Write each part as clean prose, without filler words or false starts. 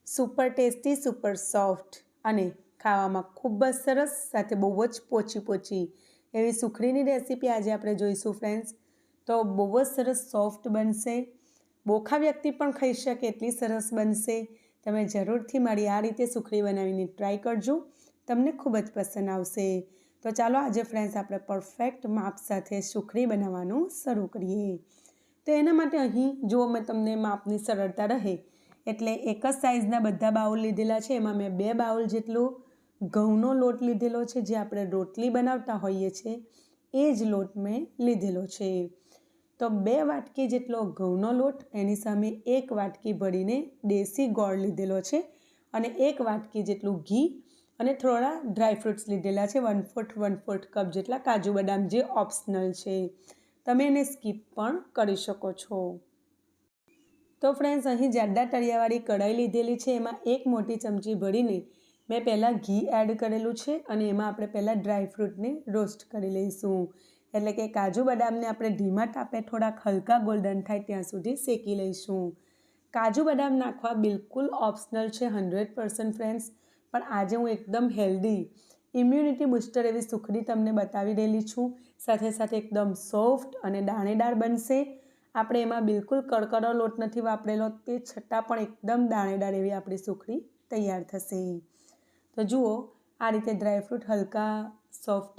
Super tasty, super soft અને ખાવામાં ખૂબ જ સરસ, સાથે બહુ જ પોચી એવી સુખડીની રેસીપી આજે આપણે જોઈશું ફ્રેન્ડ્સ. તો બહુ જ સરસ સોફ્ટ બનશે, બોખા વ્યક્તિ પણ ખાઈ શકે એટલી સરસ બનશે. તમે જરૂરથી મારી આ રીતે સુખડી બનાવીને ટ્રાય કરજો, તમને ખૂબ જ પસંદ આવશે. તો ચાલો આજે ફ્રેન્ડ્સ આપણે પરફેક્ટ માપ સાથે સુખડી બનાવવાનું શરૂ કરીએ. તો એના માટે અહીં જો મેં તમને માપની સરળતા રહે એટલે એક જ સાઇઝના બધા બાઉલ લીધેલા છે. એમાં મેં 2 બાઉલ જેટલો ઘઉંનો લોટ લીધેલો છે, જે આપણે રોટલી બનાવતા હોઈએ છીએ એ જ લોટ મેં લીધેલો છે. તો 2 વાટકી જેટલો ઘઉંનો લોટ, એની સામે 1 વાટકી ભરીને દેશી ગોળ લીધેલો છે અને 1 વાટકી જેટલું ઘી અને થોડા ડ્રાયફ્રૂટ્સ લીધેલા છે. 1/4 કપ જેટલા કાજુ બદામ, જે ઓપ્શનલ છે, તમે એને સ્કીપ પણ કરી શકો છો. તો ફ્રેન્ડ્સ અહીં જાડા તળિયાવાળી કઢાઈ લીધેલી છે. એમાં 1 મોટી ચમચી ભરીને મેં પહેલાં ઘી એડ કરેલું છે અને એમાં આપણે પહેલાં ડ્રાયફ્રૂટને રોસ્ટ કરી લઈશું. એટલે કે કાજુ બદામને આપણે ધીમા તાપે થોડાક હલકા ગોલ્ડન થાય ત્યાં સુધી શેકી લઈશું. કાજુ બદામ નાખવા બિલકુલ ઓપ્શનલ છે 100% ફ્રેન્ડ્સ, પણ આજે હું એકદમ હેલ્ધી, ઇમ્યુનિટી બૂસ્ટર એવી સુખડી તમને બતાવી રહેલી છું. સાથે સાથે એકદમ સોફ્ટ અને દાણેદાર બનશે. આપણે એમાં બિલકુલ કડકડો લોટ નથી વાપરેલો, તે છતાં પણ એકદમ દાણેદાર એવી આપણી સુખડી તૈયાર થશે. તો જુઓ, આ રીતે ડ્રાયફ્રૂટ હલકા સોફ્ટ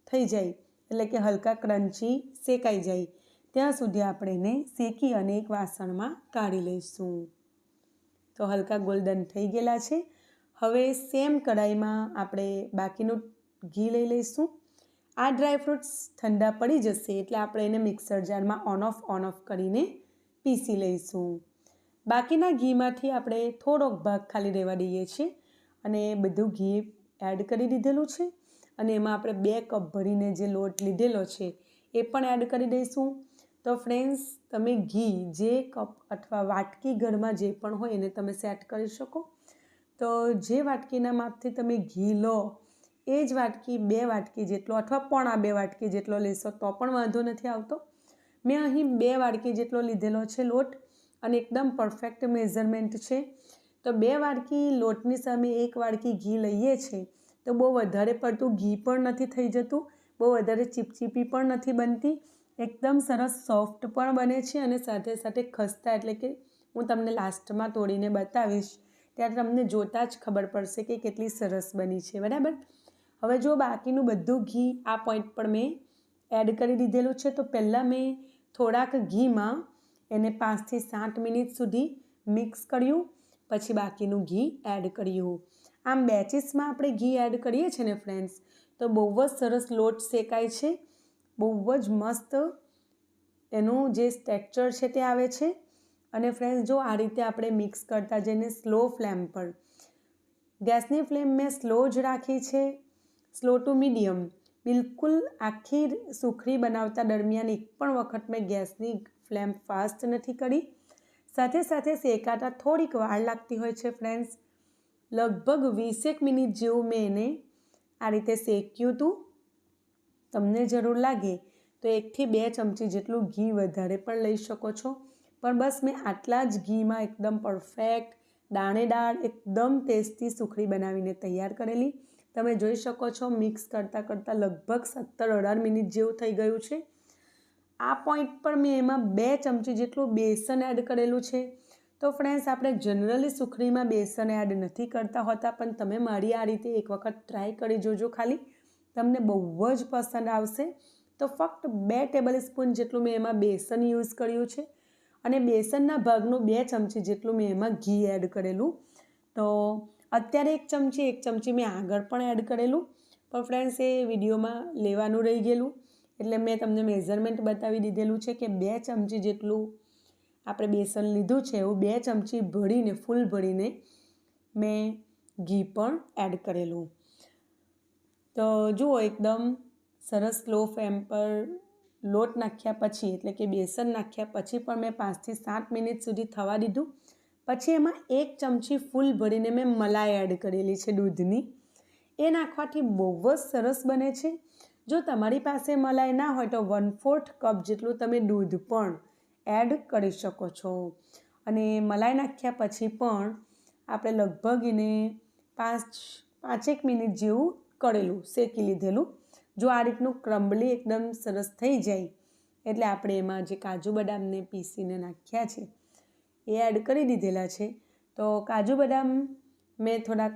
થઈ જાય, એટલે કે હલકા ક્રન્ચી શેકાઈ જાય ત્યાં સુધી આપણે એને શેકી અને એક વાસણમાં કાઢી લઈશું. તો હલકા ગોલ્ડન થઈ ગયેલા છે. હવે સેમ કઢાઈમાં આપણે બાકીનું ઘી લઈ લઈશું. આ ડ્રાયફ્રૂટ્સ ઠંડા પડી જશે એટલે આપણે એને મિક્સર જારમાં ઓન ઓફ કરીને પીસી લઈશું. બાકીના ઘીમાંથી આપણે થોડોક ભાગ ખાલી રહેવા દઈએ છીએ અને બધું ઘી એડ કરી દીધેલું છે અને એમાં આપણે 2 કપ ભરીને જે લોટ લીધેલો છે એ પણ એડ કરી દઈશું. તો ફ્રેન્ડ્સ, તમે ઘી જે કપ અથવા વાટકી ઘરમાં જે પણ હોય એને તમે સેટ કરી શકો. તો જે વાટકીના માપથી તમે ઘી લો એ જ વાટકી 2 વાટકી જેટલો અથવા પોણા 2 વાટકી જેટલો લેશો તો પણ વાંધો નથી આવતો. મેં અહીં 2 વાટકી જેટલો લીધેલો છે લોટ અને એકદમ પરફેક્ટ મેઝરમેન્ટ છે. તો 2 વાટકી લોટની સામે 1 વાટકી ઘી લઈએ છીએ તો બહુ વધારે પડતું ઘી પણ નથી થઈ જતું, બહુ વધારે ચીપચીપી પણ નથી બનતી, એકદમ સરસ સોફ્ટ પણ બને છે અને સાથે સાથે ખસ્તા, એટલે કે હું તમને લાસ્ટમાં તોડીને બતાવીશ ત્યારે તમને જોતાં જ ખબર પડશે કે કેટલી સરસ બની છે. બરાબર. હવે જો બાકીનું બધું ઘી આ પોઈન્ટ પર મેં એડ કરી દીધેલું છે. તો પહેલાં મેં થોડાક ઘીમાં એને 5 થી 7 મિનિટ સુધી મિક્સ કર્યું, પછી બાકીનું ઘી એડ કર્યું. આમ બેચીસમાં આપણે ઘી એડ કરીએ છીએ ને ફ્રેન્ડ્સ, તો બહુ જ સરસ લોટ શેકાય છે, બહુ જ મસ્ત એનું જે ટેક્સચર છે તે આવે છે. અને ફ્રેન્ડ્સ, જો આ રીતે આપણે મિક્સ કરતા જઈને સ્લો ફ્લેમ પર, ગેસની ફ્લેમ મેં સ્લો જ રાખી છે, સ્લો ટુ મીડિયમ. બિલકુલ આખી સુખડી બનાવતા દરમિયાન એક પણ વખત મેં ગેસની ફ્લેમ ફાસ્ટ નથી કરી. સાથે સાથે શેકાતા થોડીક વાર લાગતી હોય છે ફ્રેન્ડ્સ. લગભગ 20 મિનિટ જેવું મેં એને આ રીતે શેક્યું હતું. તમને જરૂર લાગે તો 1 થી 2 ચમચી જેટલું ઘી વધારે પણ લઈ શકો છો, પણ બસ મેં આટલા જ ઘીમાં એકદમ પરફેક્ટ દાણેદાર એકદમ ટેસ્ટી સુખડી બનાવીને તૈયાર કરેલી. તમે જોઈ શકો છો, મિક્સ કરતાં લગભગ 17-18 મિનિટ જેવું થઈ ગયું છે. આ પોઈન્ટ પર મેં એમાં 2 ચમચી જેટલું બેસન એડ કરેલું છે. તો ફ્રેન્ડ્સ, આપણે જનરલી સુખડીમાં બેસન એડ નથી કરતા હોતા, પણ તમે મારી આ રીતે એક વખત ટ્રાય કરી જોજો, ખાલી તમને બહુ જ પસંદ આવશે. તો ફક્ત 2 ટેબલ સ્પૂન જેટલું મેં એમાં બેસન યુઝ કર્યું છે અને બેસનના ભાગનું 2 ચમચી જેટલું મેં એમાં ઘી એડ કરેલું. તો અત્યારે 1 ચમચી મેં આગળ પણ એડ કરેલું, પણ ફ્રેન્ડ્સ એ વિડીયોમાં લેવાનું રહી ગયેલું એટલે મેં તમને મેઝરમેન્ટ બતાવી દીધેલું છે કે 2 ચમચી જેટલું આપણે બેસન લીધું છે, એવું 2 ચમચી ભરીને ફૂલ ભરીને મેં ઘી પણ એડ કરેલું. તો જુઓ, એકદમ સરસ સ્લો ફ્લેમ પર લોટ નાખ્યા પછી, એટલે કે બેસન નાખ્યા પછી પણ મેં 5 થી 7 મિનિટ સુધી થવા દીધું. પછી એમાં 1 ચમચી ફૂલ ભરીને મેં મલાઈ એડ કરેલી છે દૂધની. એ નાખવાથી બહુ જ સરસ બને છે. જો તમારી પાસે મલાઈ ના હોય તો 1/4 કપ જેટલું તમે દૂધ પણ એડ કરી શકો છો. અને મલાઈ નાખ્યા પછી પણ આપણે લગભગ એને 5 મિનિટ જેવું કરેલું શેકી લીધેલું. જો આ રીતનું ક્રમ્બલી એકદમ સરસ થઈ જાય એટલે આપણે એમાં જે કાજુ બદામને પીસીને નાખ્યા છે એ એડ કરી દીધેલા છે. તો કાજુ બદામ મેં થોડાક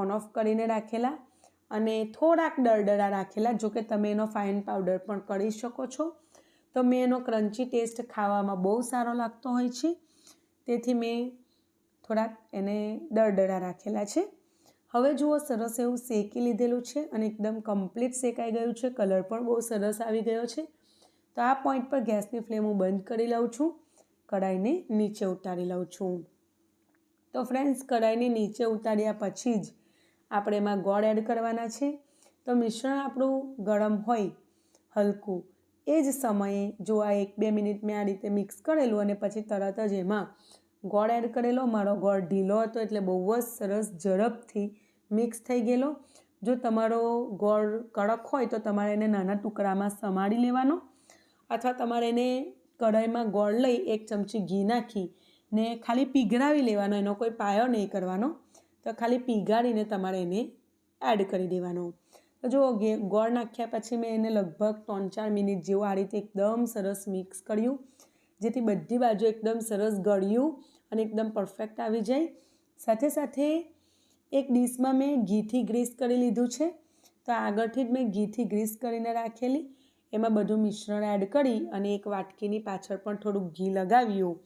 ઓન ઓફ કરીને રાખેલા અને થોડાક દરદરા રાખેલા. જો કે તમે એનો ફાઇન પાવડર પણ કરી શકો છો. તો મેં એનો ક્રન્ચી ટેસ્ટ ખાવામાં બહુ સારો લાગતો હોય છે, તેથી મેં થોડાક એને દરદરા રાખેલા છે. હવે જુઓ સરસ એવું શેકી લીધેલું છે અને એકદમ કમ્પ્લીટ શેકાઈ ગયું છે. કલર પણ બહુ સરસ આવી ગયો છે. તો આ પોઈન્ટ પર ગેસની ફ્લેમ હું બંધ કરી લઉં છું, કઢાઈને નીચે ઉતારી લઉં છું. તો ફ્રેન્ડ્સ, કઢાઈને નીચે ઉતાર્યા પછી જ આપણે એમાં ગોળ એડ કરવાના છે. તો મિશ્રણ આપણું ગરમ હોય હલકું એ જ સમયે જો આ 1-2 મિનિટ મેં આ રીતે મિક્સ કરેલું અને પછી તરત જ એમાં ગોળ એડ કરેલો. મારો ગોળ ઢીલો હતો એટલે બહુ જ સરસ ઝડપથી મિક્સ થઈ ગયેલો. જો તમારો ગોળ કડક હોય તો તમારે એને નાના ટુકડામાં સમારી લેવાનો, અથવા તમારે એને કઢાઈમાં ગોળ લઈ 1 ચમચી ઘી નાખી ને ખાલી પીગળાવી લેવાનો. એનો કોઈ પાયો નહીં કરવાનો, તો ખાલી પીગાળીને તમારે એને એડ કરી દેવાનો. તો જો ગોળ નાખ્યા પછી મેં એને લગભગ 3-4 મિનિટ જેવું આ રીતે એકદમ સરસ મિક્સ કર્યું, જેથી બધી બાજુ એકદમ સરસ ગળ્યું અને એકદમ પરફેક્ટ આવી જાય. સાથે સાથે એક ડીશમાં મેં ઘીથી ગ્રીસ કરી લીધું છે. તો આગળથી જ મેં ઘીથી ગ્રીસ કરીને રાખેલી. એમાં બધું મિશ્રણ એડ કરી અને એક વાટકીની પાછળ પણ થોડુંક ઘી લગાવ્યું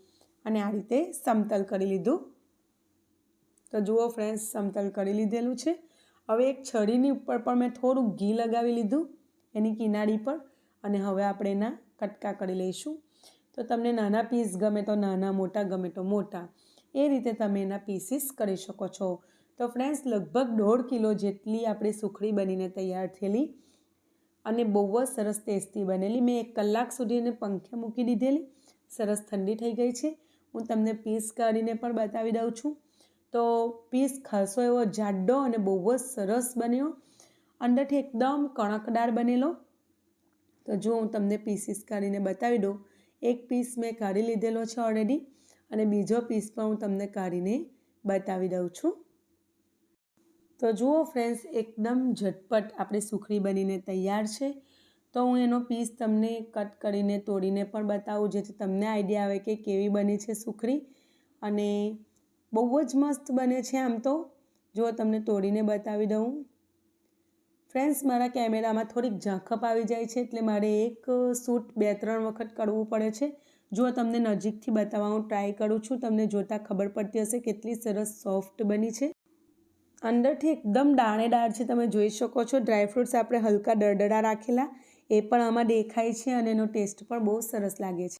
અને આ રીતે સમતલ કરી લીધું. તો જુઓ ફ્રેન્ડ્સ, સમતલ કરી લીધેલું છે. હવે એક છરીની ઉપર પણ મેં થોડુંક ઘી લગાવી લીધું એની કિનારી પર, અને હવે આપણે એના કટકા કરી લઈશું. તો તમને નાના પીસ ગમે તો નાના, મોટા ગમે તો મોટા, એ રીતે તમે એના પીસીસ કરી શકો છો. તો ફ્રેન્ડ્સ, લગભગ 1.5 કિલો જેટલી આપણી સુખડી બનીને તૈયાર થયેલી અને બહુ જ સરસ ટેસ્ટી બનેલી. મેં 1 કલાક સુધી એને પંખે મૂકી દીધેલી. સરસ ઠંડી થઈ ગઈ છે. હું તમને પીસ કાઢીને પણ બતાવી દઉં છું. તો પીસ ખાસો એવો જાડો અને બહુ જ સરસ બન્યો, અંદરથી એકદમ કણકદાર બનેલો. તો જો હું તમને પીસીસ કાઢીને બતાવી દઉં. એક પીસ મેં કાઢી લીધેલો છે ઓલરેડી, અને બીજો પીસ પણ હું તમને કાઢીને બતાવી દઉં છું. તો જુઓ ફ્રેન્ડ્સ, એકદમ ઝટપટ આપણી સુખડી બનીને તૈયાર છે. તો હું એનો પીસ તમને કટ કરીને તોડીને પણ બતાવું, જેથી તમને આઈડિયા આવે કે કેવી બની છે સુખડી. અને બહુ જ મસ્ત બને છે આમ તો. જો તમને તોડીને બતાવી દઉં. ફ્રેન્ડ્સ, મારા કેમેરામાં થોડીક ઝાંખપ આવી જાય છે એટલે મારે એક શૂટ 2-3 વખત કરવું પડે છે. જો તમને નજીકથી બતાવવાનું ટ્રાય કરું છું, તમને જોતાં ખબર પડતી હશે કેટલી સરસ સોફ્ટ બની છે. અંદરથી એકદમ દાણેદાર છે, તમે જોઈ શકો છો. ડ્રાયફ્રૂટ્સ આપણે હલકા દરદરા રાખેલા એ પણ આમાં દેખાય છે અને એનો ટેસ્ટ પણ બહુ સરસ લાગે છે.